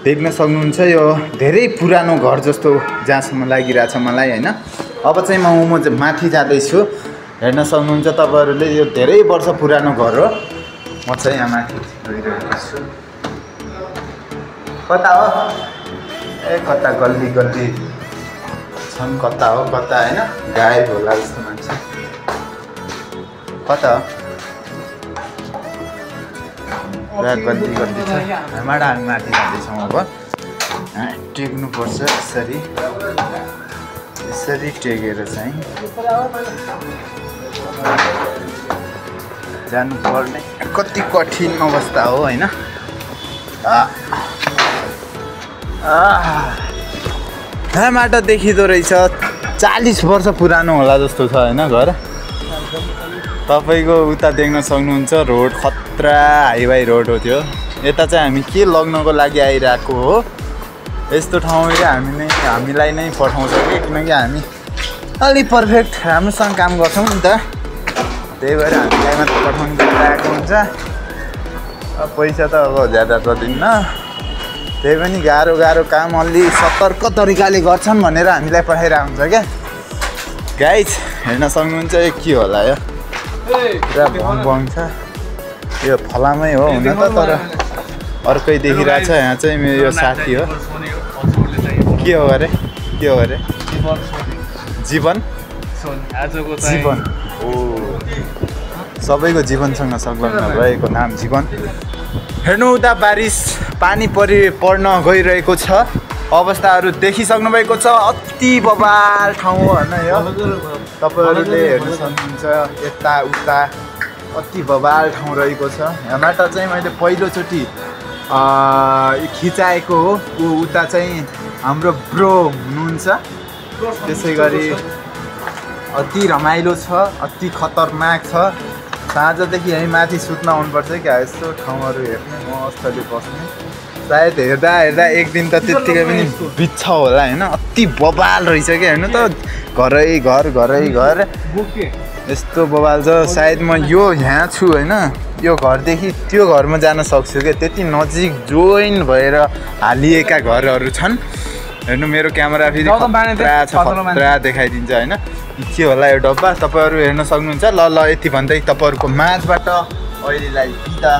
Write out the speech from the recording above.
देख्न सक्नुहुन्छ यो धेरै पुरानो घर जस्तो जहाँसम्म लागिरहेछ मलाई हैन। अब चाहिँ म माथि जाँदैछु। हेर्न सक्नुहुन्छ तपाईहरुले यो धेरै वर्ष पुरानो घर हो। म चाहिँ यहाँ माथि गइरहेको छु। कता हो ए कता गल्ली गल्ली छन् कता हो कता हैन गायब होला जस्तो मान्छ। कता हो गल्ली गल्ली छ। हामीबाट हामी माथि जाँदैछौँ। अब टेक्नु पर्छ यसरी यसरी टेकेर चाहिँ जानुपर्ने कति कठिन अवस्था हो हैन। यहाँबाट देखिँदो रहेछ 40 वर्ष पुरानो होला जस्तो छ हैन घर। तपाईको उता देख्न सक्नुहुन्छ रोड खतरा हाइवे रोड हो त्यो। यता चाहिँ हामी के लग्नको लागि आइरहेको हो। यस्तो ठाउँमा हामीलाई नै पठाउँछ कि किनकि हामी अलि पर्फेक्ट राम्रोसँग काम गर्छौँ नि त। त्यही भएर हामीलाई मात्र पठाउनु दिइरहेको हुन्छ। पैसा त अब ज्यादा त दिन्न। त्यही पनि गाह्रो काम अलि सतर्क तरिकाले गर्छन् भनेर हामीलाई पठाइरहेको हुन्छ क्या। गाइज हेर्न सक्नुहुन्छ यो के होला यो पुरा भङ छ। यो फलामै हो हुन त तर अर्कै देखिरहेछ। यहाँ चाहिँ मेरो यो साथी हो। के हो अरे के हो अरे जीवन जीवन ओ सबैको जीवनसँग संलग्न भएको नाम जीवन। हेर्नु उता बारिस पानी पर्न गइरहेको छ। अवस्थाहरू देखिसक्नु भएको छ। अति बबाल ठाउँ हो हैन यो। तपाईहरुले हेर्न सक्नुहुन्छ यता उता अति बबाल ठाउँ रहेको छ। यहाँबाट चाहिँ मैले पहिलोचोटि खिचाएको हो। उता चाहिँ हाम्रो ब्रो हुनुहुन्छ। त्यसैगरी अति रमाइलो छ अति खतरनाक छ। साँझदेखि यही माथि सुत्न आउनुपर्छ क्या। यस्तो ठाउँहरू हेर्ने मस्तले बस्ने। सायद हेर्दा हेर्दा एक दिन त त्यत्तिकै पनि बित्छ होला हैन। अति बबाल रहेछ क्या। हेर्नु त घरै घर यस्तो बबाल छ। सायद म यहाँ छु हैन। यो घरदेखि त्यो घरमा जान सक्छु क्या। त्यति नजिक जोइन भएर हालिएका घरहरू छन्। हेर्नु मेरो क्यामेरा फेरि खतरा देखाइदिन्छ हैन। के होला यो डब्बा तपाईहरु हेर्न सक्नुहुन्छ। ल यति भन्दै तपाईहरुको माझबाट अहिलेलाई बिदा।